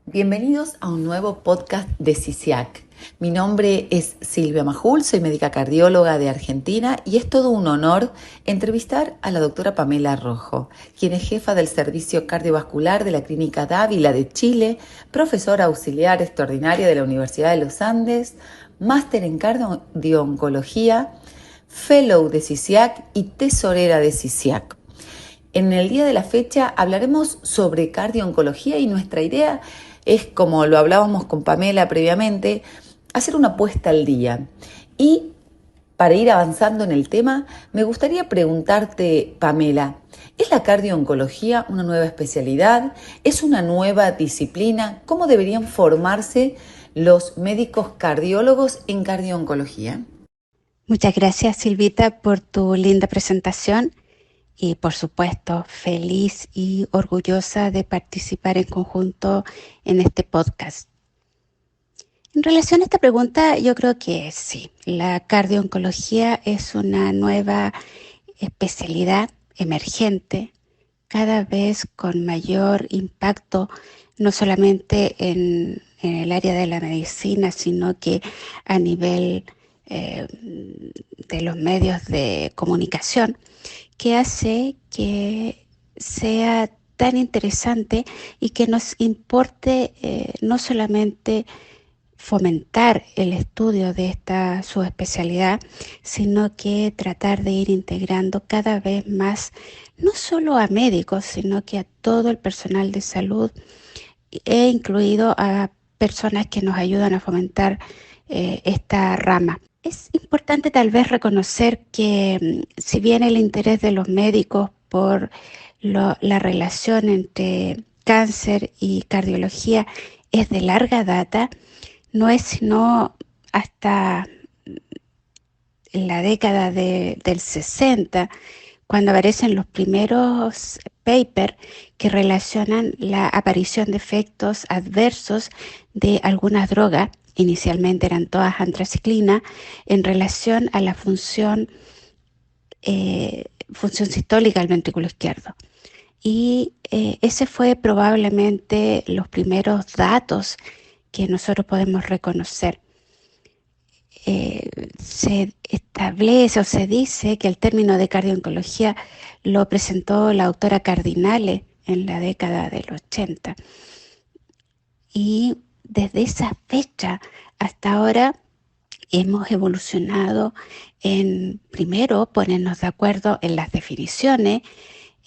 Bienvenidos a un nuevo podcast de CICIAC. Mi nombre es Silvia Majul, soy médica cardióloga de Argentina y es todo un honor entrevistar a la doctora Pamela Rojo, quien es jefa del Servicio Cardiovascular de la Clínica Dávila de Chile, profesora auxiliar extraordinaria de la Universidad de los Andes, máster en cardio-oncología, fellow de CICIAC y tesorera de CICIAC. En el día de la fecha hablaremos sobre cardio-oncología y nuestra idea es, como lo hablábamos con Pamela previamente, hacer una apuesta al día. Y para ir avanzando en el tema, me gustaría preguntarte, Pamela, ¿es la cardio-oncología una nueva especialidad? ¿Es una nueva disciplina? ¿Cómo deberían formarse los médicos cardiólogos en cardio-oncología? Muchas gracias, Silvita, por tu linda presentación y, por supuesto, feliz y orgullosa de participar en conjunto en este podcast. En relación a esta pregunta, yo creo que sí, la cardio-oncología es una nueva especialidad emergente, cada vez con mayor impacto, no solamente en el área de la medicina, sino que a nivel de los medios de comunicación, que hace que sea tan interesante y que nos importe no solamente fomentar el estudio de esta subespecialidad, sino que tratar de ir integrando cada vez más, no solo a médicos, sino que a todo el personal de salud, e incluido a personas que nos ayudan a fomentar esta rama. Es importante tal vez reconocer que si bien el interés de los médicos por la relación entre cáncer y cardiología es de larga data, no es sino hasta la década del 60 cuando aparecen los primeros papers que relacionan la aparición de efectos adversos de algunas drogas, inicialmente eran todas antraciclina, en relación a la función sistólica del ventrículo izquierdo. Y ese fue probablemente los primeros datos que nosotros podemos reconocer. Se establece o se dice que el término de cardio-oncología lo presentó la doctora Cardinale en la década del 80. Y desde esa fecha hasta ahora hemos evolucionado en, primero, ponernos de acuerdo en las definiciones,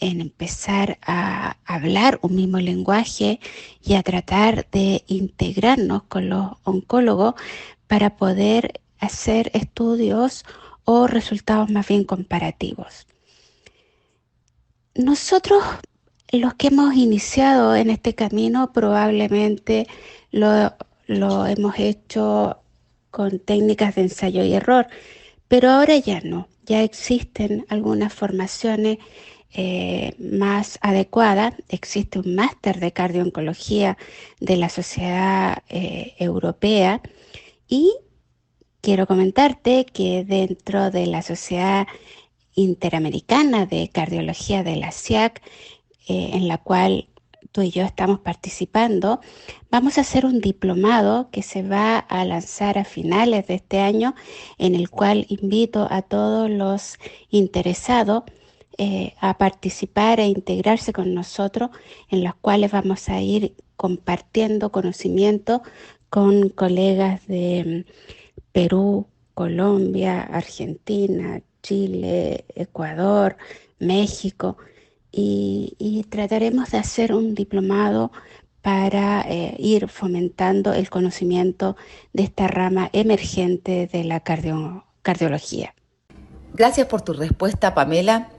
en empezar a hablar un mismo lenguaje y a tratar de integrarnos con los oncólogos para poder hacer estudios o resultados más bien comparativos. Nosotros, los que hemos iniciado en este camino, probablemente lo hemos hecho con técnicas de ensayo y error, pero ahora ya no, ya existen algunas formaciones más adecuadas. Existe un máster de cardio-oncología de la Sociedad Europea y quiero comentarte que dentro de la Sociedad Interamericana de Cardiología de la SIAC, en la cual tú y yo estamos participando, vamos a hacer un diplomado que se va a lanzar a finales de este año, en el cual invito a todos los interesados a participar e integrarse con nosotros, en los cuales vamos a ir compartiendo conocimiento con colegas de Perú, Colombia, Argentina, Chile, Ecuador, México, y trataremos de hacer un diplomado para ir fomentando el conocimiento de esta rama emergente de la cardiología. Gracias por tu respuesta, Pamela.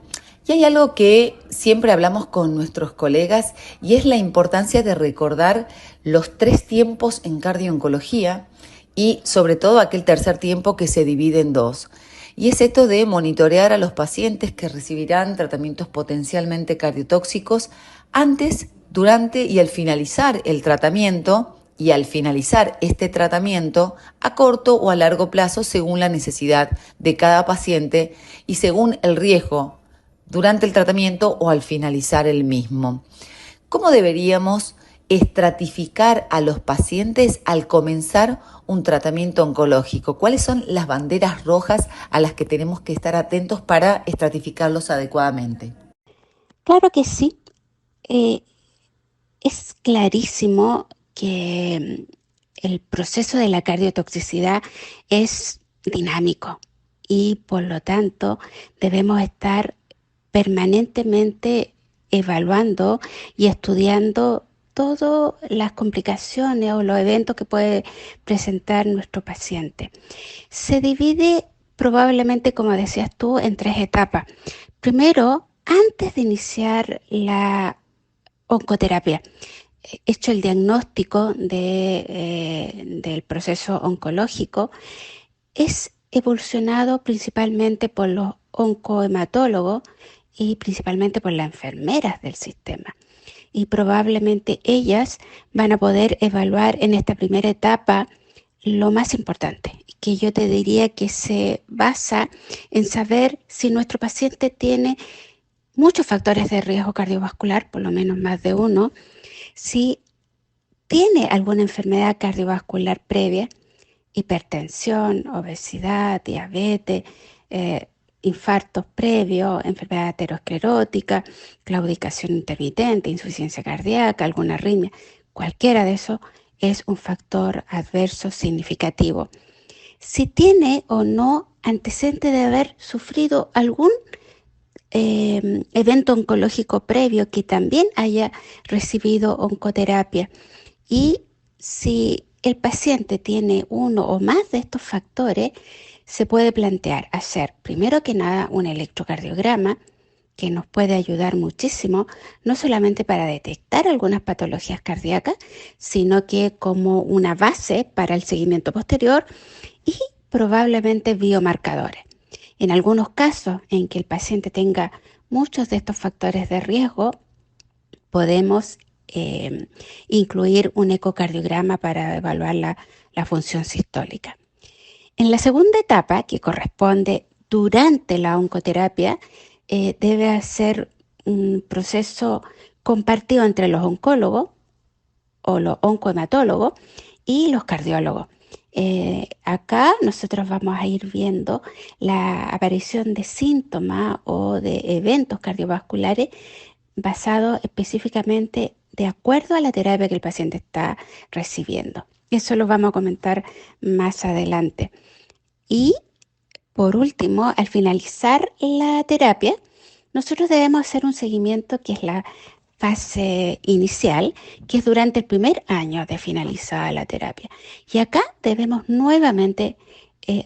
Y hay algo que siempre hablamos con nuestros colegas y es la importancia de recordar los 3 tiempos en cardio-oncología y sobre todo aquel tercer tiempo que se divide en 2. Y es esto de monitorear a los pacientes que recibirán tratamientos potencialmente cardiotóxicos antes, durante y al finalizar el tratamiento, y al finalizar este tratamiento a corto o a largo plazo según la necesidad de cada paciente y según el riesgo durante el tratamiento o al finalizar el mismo. ¿Cómo deberíamos estratificar a los pacientes al comenzar un tratamiento oncológico? ¿Cuáles son las banderas rojas a las que tenemos que estar atentos para estratificarlos adecuadamente? Claro que sí. Es clarísimo que el proceso de la cardiotoxicidad es dinámico y por lo tanto debemos estar permanentemente evaluando y estudiando todas las complicaciones o los eventos que puede presentar nuestro paciente. Se divide probablemente, como decías tú, en 3 etapas. Primero, antes de iniciar la oncoterapia, hecho el diagnóstico del proceso oncológico, es evolucionado principalmente por los oncohematólogos y principalmente por las enfermeras del sistema. Y probablemente ellas van a poder evaluar en esta primera etapa lo más importante, que yo te diría que se basa en saber si nuestro paciente tiene muchos factores de riesgo cardiovascular, por lo menos más de uno, si tiene alguna enfermedad cardiovascular previa, hipertensión, obesidad, diabetes, infartos previos, enfermedad aterosclerótica, claudicación intermitente, insuficiencia cardíaca, alguna arritmia, cualquiera de esos es un factor adverso significativo. Si tiene o no antecedente de haber sufrido algún evento oncológico previo que también haya recibido oncoterapia, y si el paciente tiene uno o más de estos factores, se puede plantear hacer primero que nada un electrocardiograma que nos puede ayudar muchísimo, no solamente para detectar algunas patologías cardíacas, sino que como una base para el seguimiento posterior y probablemente biomarcadores. En algunos casos en que el paciente tenga muchos de estos factores de riesgo, podemos incluir un ecocardiograma para evaluar la función sistólica. En la segunda etapa, que corresponde durante la oncoterapia, debe ser un proceso compartido entre los oncólogos o los oncohematólogos y los cardiólogos. Acá nosotros vamos a ir viendo la aparición de síntomas o de eventos cardiovasculares basados específicamente de acuerdo a la terapia que el paciente está recibiendo. Eso lo vamos a comentar más adelante. Y por último, al finalizar la terapia, nosotros debemos hacer un seguimiento que es la fase inicial, que es durante el primer año de finalizada la terapia. Y acá debemos nuevamente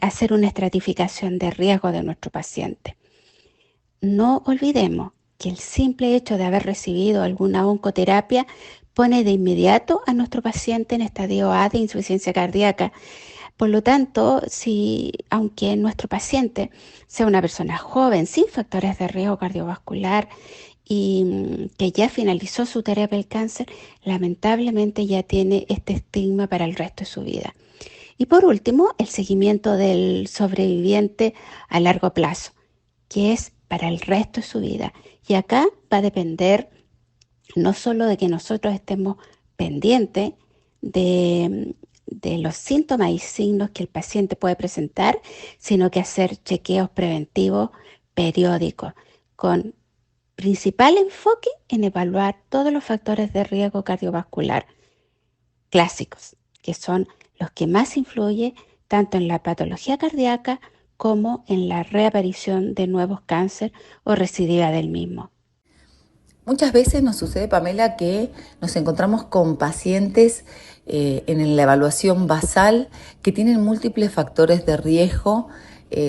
hacer una estratificación de riesgo de nuestro paciente. No olvidemos que el simple hecho de haber recibido alguna oncoterapia pone de inmediato a nuestro paciente en estadio A de insuficiencia cardíaca. Por lo tanto, aunque nuestro paciente sea una persona joven, sin factores de riesgo cardiovascular y que ya finalizó su terapia del cáncer, lamentablemente ya tiene este estigma para el resto de su vida. Y por último, el seguimiento del sobreviviente a largo plazo, que es para el resto de su vida. Y acá va a depender no solo de que nosotros estemos pendientes de los síntomas y signos que el paciente puede presentar, sino que hacer chequeos preventivos periódicos, con principal enfoque en evaluar todos los factores de riesgo cardiovascular clásicos, que son los que más influyen tanto en la patología cardíaca como en la reaparición de nuevos cánceres o recidiva del mismo. Muchas veces nos sucede, Pamela, que nos encontramos con pacientes en la evaluación basal que tienen múltiples factores de riesgo,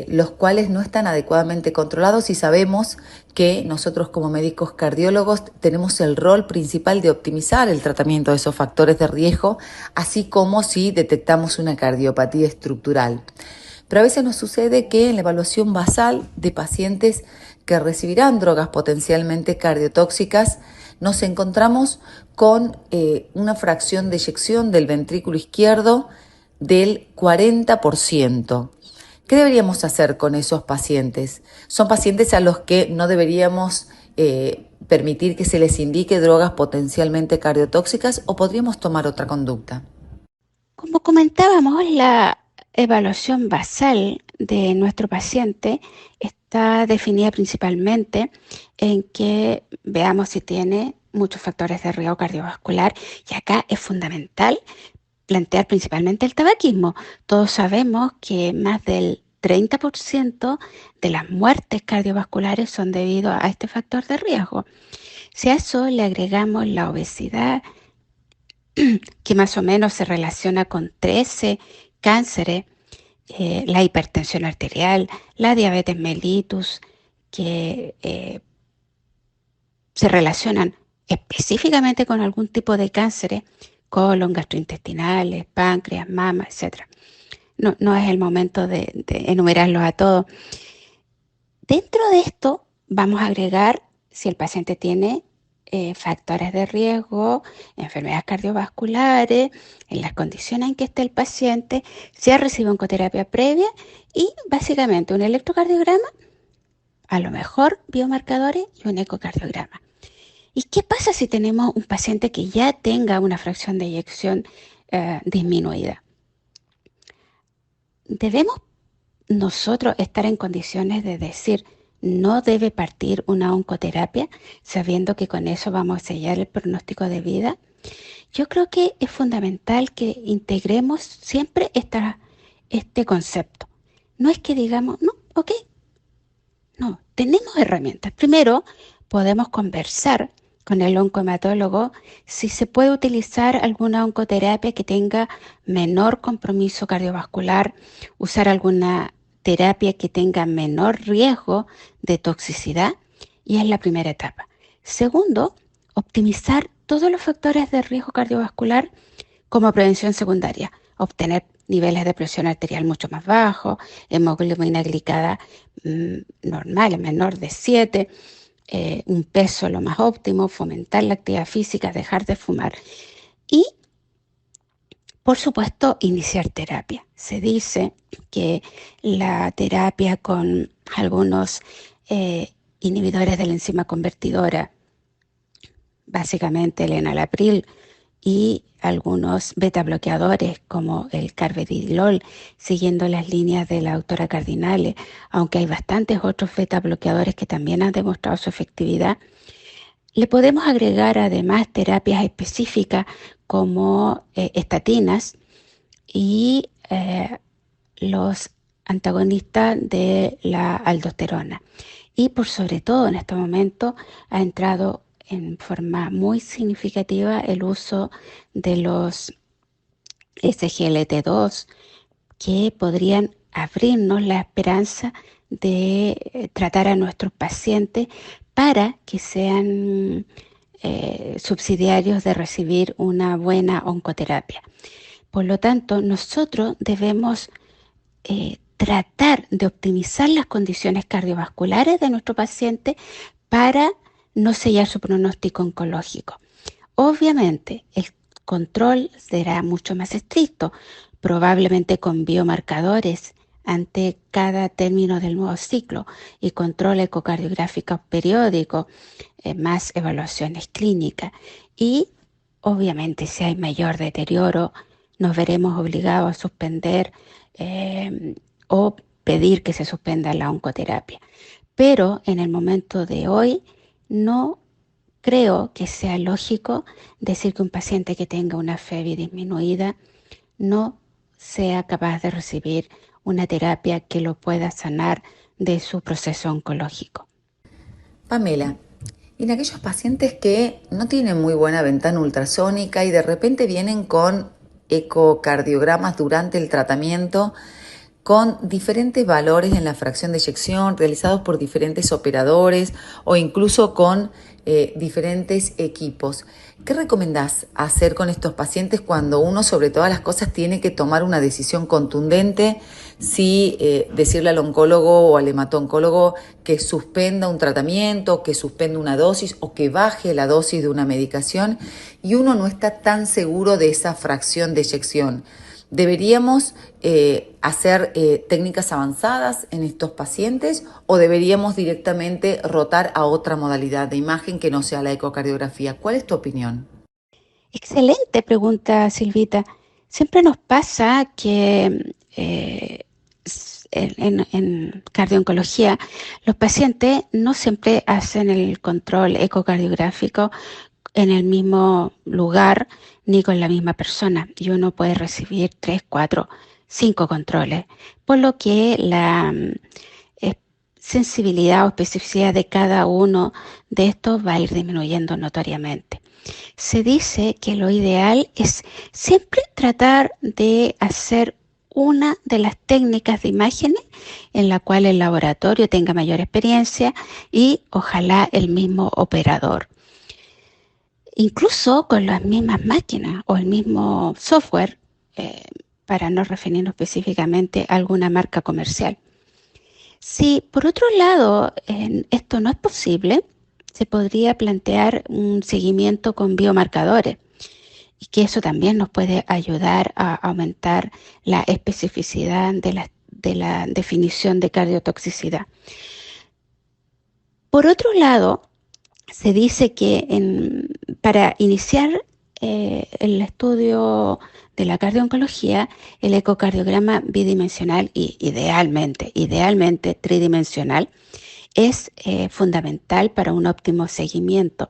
los cuales no están adecuadamente controlados, y sabemos que nosotros como médicos cardiólogos tenemos el rol principal de optimizar el tratamiento de esos factores de riesgo, así como si detectamos una cardiopatía estructural. Pero a veces nos sucede que en la evaluación basal de pacientes que recibirán drogas potencialmente cardiotóxicas, nos encontramos con una fracción de eyección del ventrículo izquierdo del 40%. ¿Qué deberíamos hacer con esos pacientes? Son pacientes a los que no deberíamos permitir que se les indique drogas potencialmente cardiotóxicas o podríamos tomar otra conducta? Como comentábamos, la evaluación basal de nuestro paciente está definida principalmente en que veamos si tiene muchos factores de riesgo cardiovascular, y acá es fundamental plantear principalmente el tabaquismo. Todos sabemos que más del 30% de las muertes cardiovasculares son debido a este factor de riesgo. Si a eso le agregamos la obesidad, que más o menos se relaciona con 13 cánceres, la hipertensión arterial, la diabetes mellitus, que se relacionan específicamente con algún tipo de cánceres, colon, gastrointestinales, páncreas, mama, etc. No es el momento de enumerarlos a todos. Dentro de esto vamos a agregar si el paciente tiene factores de riesgo, enfermedades cardiovasculares, en las condiciones en que esté el paciente, si ha recibido oncoterapia previa y básicamente un electrocardiograma, a lo mejor biomarcadores y un ecocardiograma. ¿Y qué pasa si tenemos un paciente que ya tenga una fracción de eyección disminuida? Debemos nosotros estar en condiciones de decir, no debe partir una oncoterapia, sabiendo que con eso vamos a sellar el pronóstico de vida. Yo creo que es fundamental que integremos siempre este concepto. No es que digamos, no, ok, no, tenemos herramientas. Primero, podemos conversar con el oncohematólogo si se puede utilizar alguna oncoterapia que tenga menor compromiso cardiovascular, usar alguna terapia que tenga menor riesgo de toxicidad, y es la primera etapa. Segundo, optimizar todos los factores de riesgo cardiovascular como prevención secundaria, obtener niveles de presión arterial mucho más bajos, hemoglobina glicada normal, menor de 7, un peso lo más óptimo, fomentar la actividad física, dejar de fumar y, por supuesto, iniciar terapia. Se dice que la terapia con algunos inhibidores de la enzima convertidora, básicamente el enalapril, y algunos beta bloqueadores como el carvedilol, siguiendo las líneas de la autora Cardinale, aunque hay bastantes otros beta bloqueadores que también han demostrado su efectividad. Le podemos agregar además terapias específicas como estatinas y los antagonistas de la aldosterona. Y por sobre todo en este momento ha entrado en forma muy significativa el uso de los SGLT2, que podrían abrirnos la esperanza de tratar a nuestros pacientes para que sean subsidiarios de recibir una buena oncoterapia. Por lo tanto, nosotros debemos tratar de optimizar las condiciones cardiovasculares de nuestro paciente para no sellar su pronóstico oncológico. Obviamente, el control será mucho más estricto, probablemente con biomarcadores ante cada término del nuevo ciclo y control ecocardiográfico periódico, más evaluaciones clínicas. Y obviamente si hay mayor deterioro, nos veremos obligados a suspender o pedir que se suspenda la oncoterapia. Pero en el momento de hoy no creo que sea lógico decir que un paciente que tenga una FEVI disminuida no sea capaz de recibir una terapia que lo pueda sanar de su proceso oncológico. Pamela, en aquellos pacientes que no tienen muy buena ventana ultrasónica y de repente vienen con ecocardiogramas durante el tratamiento con diferentes valores en la fracción de eyección realizados por diferentes operadores o incluso con diferentes equipos. ¿Qué recomendás hacer con estos pacientes cuando uno, sobre todas las cosas, tiene que tomar una decisión contundente? Si decirle al oncólogo o al hematoncólogo que suspenda un tratamiento, que suspenda una dosis o que baje la dosis de una medicación y uno no está tan seguro de esa fracción de eyección. ¿Deberíamos hacer técnicas avanzadas en estos pacientes o deberíamos directamente rotar a otra modalidad de imagen que no sea la ecocardiografía? ¿Cuál es tu opinión? Excelente pregunta, Silvita. Siempre nos pasa que en cardio-oncología los pacientes no siempre hacen el control ecocardiográfico en el mismo lugar ni con la misma persona. Y uno puede recibir 3, 4, 5 controles, por lo que la sensibilidad o especificidad de cada uno de estos va a ir disminuyendo notoriamente. Se dice que lo ideal es siempre tratar de hacer una de las técnicas de imágenes en la cual el laboratorio tenga mayor experiencia y ojalá el mismo operador. Incluso con las mismas máquinas o el mismo software, para no referirnos específicamente a alguna marca comercial. Si por otro lado esto no es posible, se podría plantear un seguimiento con biomarcadores y que eso también nos puede ayudar a aumentar la especificidad de la definición de cardiotoxicidad. Por otro lado, se dice que para iniciar el estudio de la cardio-oncología, el ecocardiograma bidimensional y idealmente tridimensional es fundamental para un óptimo seguimiento.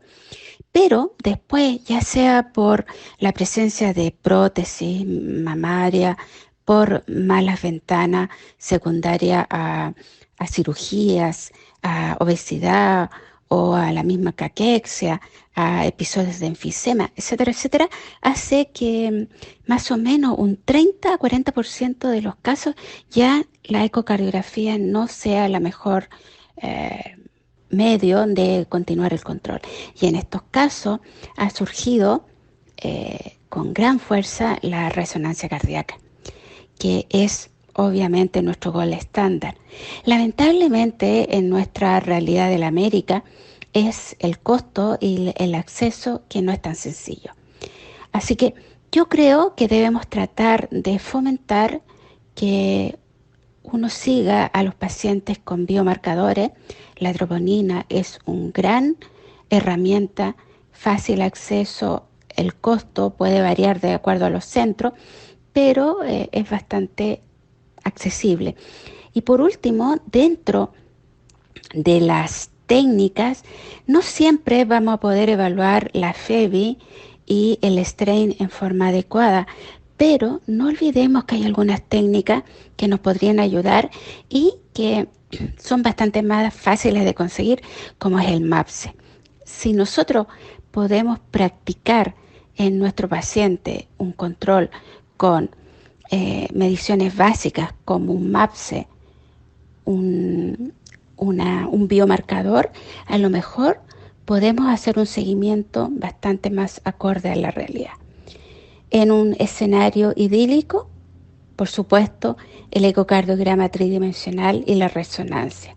Pero después, ya sea por la presencia de prótesis mamaria, por malas ventanas secundarias a cirugías, a obesidad o a la misma caquexia, a episodios de enfisema, etcétera, etcétera, hace que más o menos un 30 a 40% de los casos ya la ecocardiografía no sea la mejor medio de continuar el control. Y en estos casos ha surgido con gran fuerza la resonancia cardíaca, que es obviamente nuestro gol estándar. Lamentablemente en nuestra realidad de la América es el costo y el acceso que no es tan sencillo. Así que yo creo que debemos tratar de fomentar que uno siga a los pacientes con biomarcadores. La troponina es una gran herramienta, fácil acceso, el costo puede variar de acuerdo a los centros, pero es bastante accesible. Y por último, dentro de las técnicas, no siempre vamos a poder evaluar la FEBI y el strain en forma adecuada, pero no olvidemos que hay algunas técnicas que nos podrían ayudar y que son bastante más fáciles de conseguir, como es el MAPSE. Si nosotros podemos practicar en nuestro paciente un control con mediciones básicas como un MAPSE, un biomarcador, a lo mejor podemos hacer un seguimiento bastante más acorde a la realidad. En un escenario idílico, por supuesto, el ecocardiograma tridimensional y la resonancia.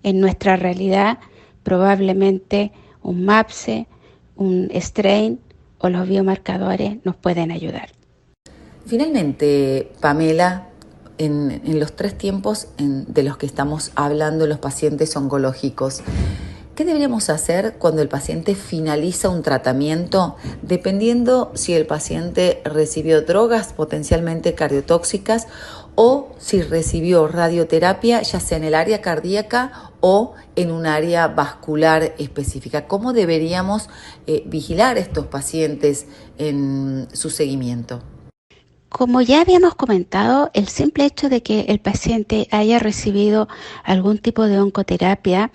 En nuestra realidad, probablemente un MAPSE, un strain o los biomarcadores nos pueden ayudar. Finalmente, Pamela, en los 3 tiempos de los que estamos hablando, los pacientes oncológicos, ¿qué deberíamos hacer cuando el paciente finaliza un tratamiento, dependiendo si el paciente recibió drogas potencialmente cardiotóxicas o si recibió radioterapia, ya sea en el área cardíaca o en un área vascular específica? ¿Cómo deberíamos vigilar a estos pacientes en su seguimiento? Como ya habíamos comentado, el simple hecho de que el paciente haya recibido algún tipo de oncoterapia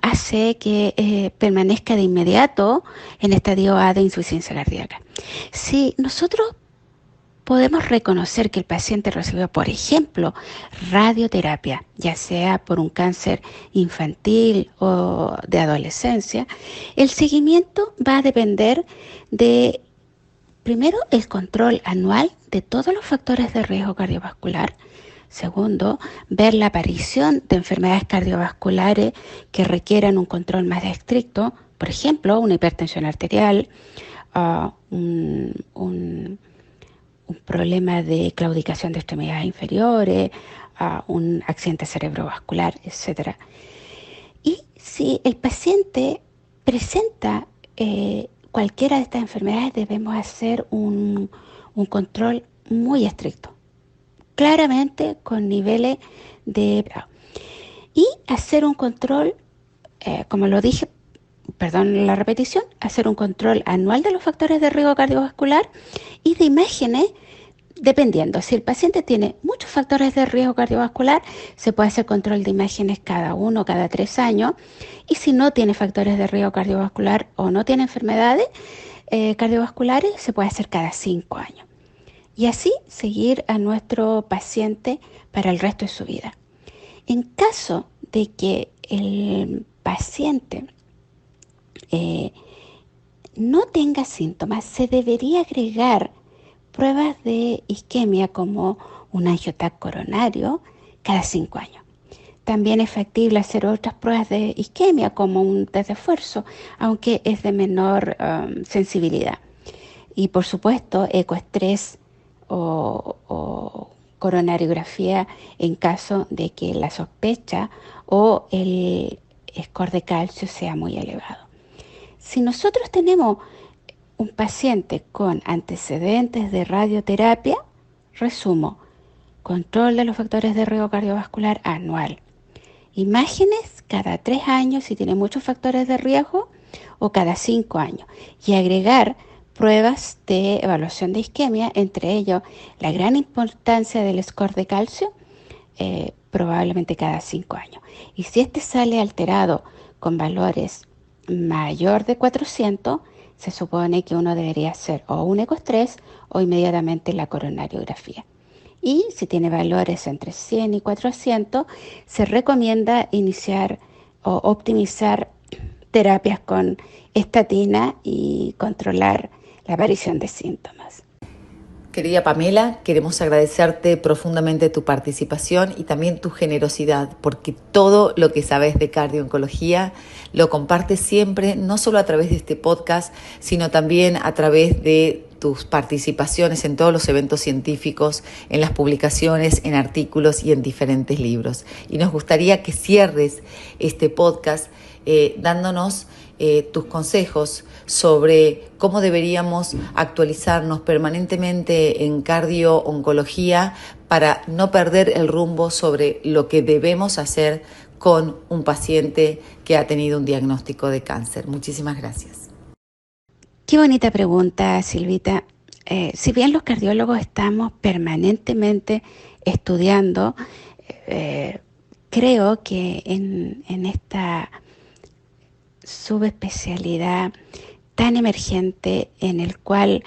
hace que permanezca de inmediato en estadio A de insuficiencia cardíaca. Si nosotros podemos reconocer que el paciente recibió, por ejemplo, radioterapia, ya sea por un cáncer infantil o de adolescencia, el seguimiento va a depender de, primero, el control anual de todos los factores de riesgo cardiovascular. Segundo, ver la aparición de enfermedades cardiovasculares que requieran un control más estricto, por ejemplo, una hipertensión arterial, un problema de claudicación de extremidades inferiores, un accidente cerebrovascular, etcétera. Y si el paciente presenta cualquiera de estas enfermedades, debemos hacer un control muy estricto, claramente con niveles de... Y hacer un control, como lo dije, perdón la repetición, hacer un control anual de los factores de riesgo cardiovascular y de imágenes. Dependiendo, si el paciente tiene muchos factores de riesgo cardiovascular, se puede hacer control de imágenes cada 1 o cada 3 años. Y si no tiene factores de riesgo cardiovascular o no tiene enfermedades cardiovasculares, se puede hacer cada 5 años. Y así seguir a nuestro paciente para el resto de su vida. En caso de que el paciente no tenga síntomas, se debería agregar pruebas de isquemia como un angiotac coronario cada 5 años. También es factible hacer otras pruebas de isquemia como un test de esfuerzo, aunque es de menor sensibilidad. Y por supuesto, ecoestrés o coronariografía en caso de que la sospecha o el score de calcio sea muy elevado. Si nosotros tenemos un paciente con antecedentes de radioterapia, resumo, control de los factores de riesgo cardiovascular anual, imágenes cada 3 años si tiene muchos factores de riesgo o cada 5 años y agregar pruebas de evaluación de isquemia, entre ellos la gran importancia del score de calcio, probablemente cada 5 años. Y si este sale alterado con valores mayor de 400, se supone que uno debería hacer o un ecoestrés o inmediatamente la coronariografía. Y si tiene valores entre 100 y 400, se recomienda iniciar o optimizar terapias con estatina y controlar la aparición de síntomas. Querida Pamela, queremos agradecerte profundamente tu participación y también tu generosidad, porque todo lo que sabes de cardiooncología lo compartes siempre, no solo a través de este podcast, sino también a través de tus participaciones en todos los eventos científicos, en las publicaciones, en artículos y en diferentes libros. Y nos gustaría que cierres este podcast dándonos tus consejos sobre cómo deberíamos actualizarnos permanentemente en cardiooncología para no perder el rumbo sobre lo que debemos hacer con un paciente que ha tenido un diagnóstico de cáncer. Muchísimas gracias. Qué bonita pregunta, Silvita. Si bien los cardiólogos estamos permanentemente estudiando, creo que en esta subespecialidad tan emergente en el cual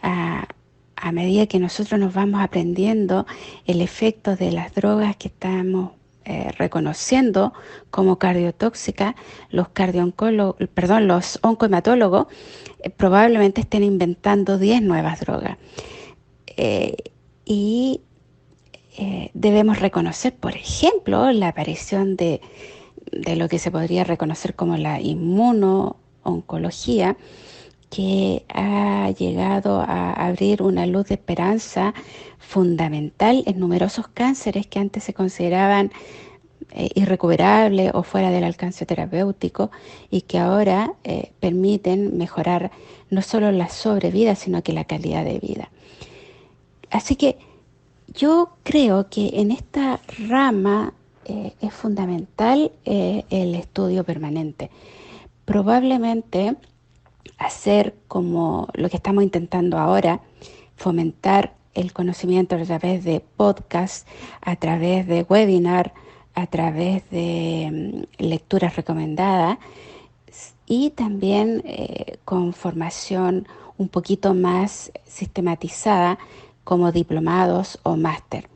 a medida que nosotros nos vamos aprendiendo el efecto de las drogas que estamos reconociendo como cardiotóxicas, los oncohematólogos probablemente estén inventando 10 nuevas drogas. Debemos reconocer, por ejemplo, la aparición de lo que se podría reconocer como la inmunooncología, que ha llegado a abrir una luz de esperanza fundamental en numerosos cánceres que antes se consideraban irrecuperables o fuera del alcance terapéutico y que ahora permiten mejorar no solo la sobrevida, sino que la calidad de vida. Así que yo creo que en esta rama es fundamental el estudio permanente. Probablemente hacer como lo que estamos intentando ahora, fomentar el conocimiento a través de podcast, a través de webinar, a través de lecturas recomendadas y también con formación un poquito más sistematizada como diplomados o máster.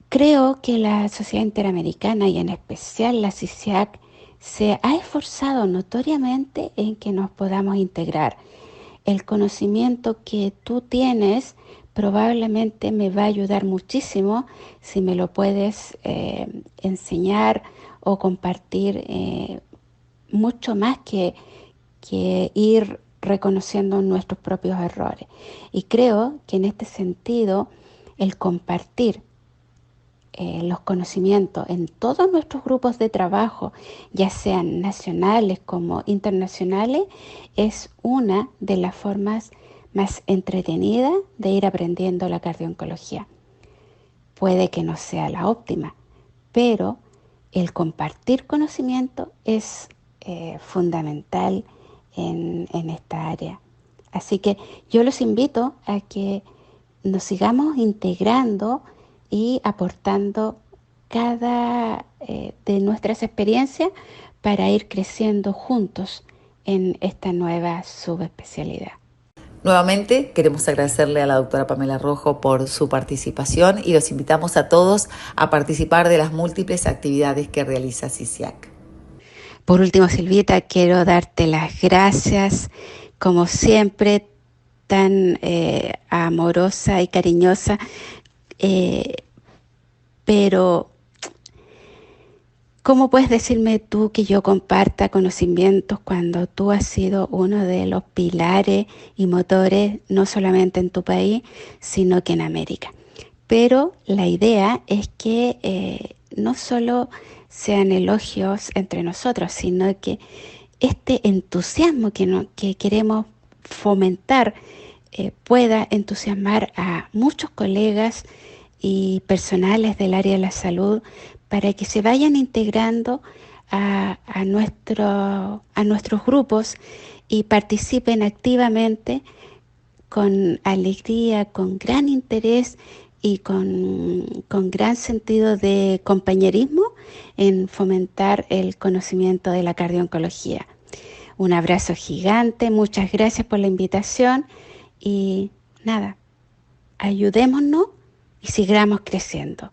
Creo que la Sociedad Interamericana y en especial la CICIAC se ha esforzado notoriamente en que nos podamos integrar. El conocimiento que tú tienes probablemente me va a ayudar muchísimo si me lo puedes enseñar o compartir mucho más que ir reconociendo nuestros propios errores. Y creo que en este sentido, el compartir los conocimientos en todos nuestros grupos de trabajo, ya sean nacionales como internacionales, es una de las formas más entretenidas de ir aprendiendo la cardio-oncología. Puede que no sea la óptima, pero el compartir conocimiento es fundamental en esta área. Así que yo los invito a que nos sigamos integrando y aportando cada de nuestras experiencias para ir creciendo juntos en esta nueva subespecialidad. Nuevamente queremos agradecerle a la doctora Pamela Rojo por su participación y los invitamos a todos a participar de las múltiples actividades que realiza CISIAC. Por último, Silvita, quiero darte las gracias, como siempre, tan amorosa y cariñosa, pero ¿cómo puedes decirme tú que yo comparta conocimientos cuando tú has sido uno de los pilares y motores, no solamente en tu país, sino que en América? Pero la idea es que no solo sean elogios entre nosotros, sino que este entusiasmo que queremos fomentar pueda entusiasmar a muchos colegas y personales del área de la salud para que se vayan integrando a nuestros grupos y participen activamente con alegría, con gran interés y con gran sentido de compañerismo en fomentar el conocimiento de la cardio-oncología. Un abrazo gigante, muchas gracias por la invitación y nada, ayudémonos y sigamos creciendo.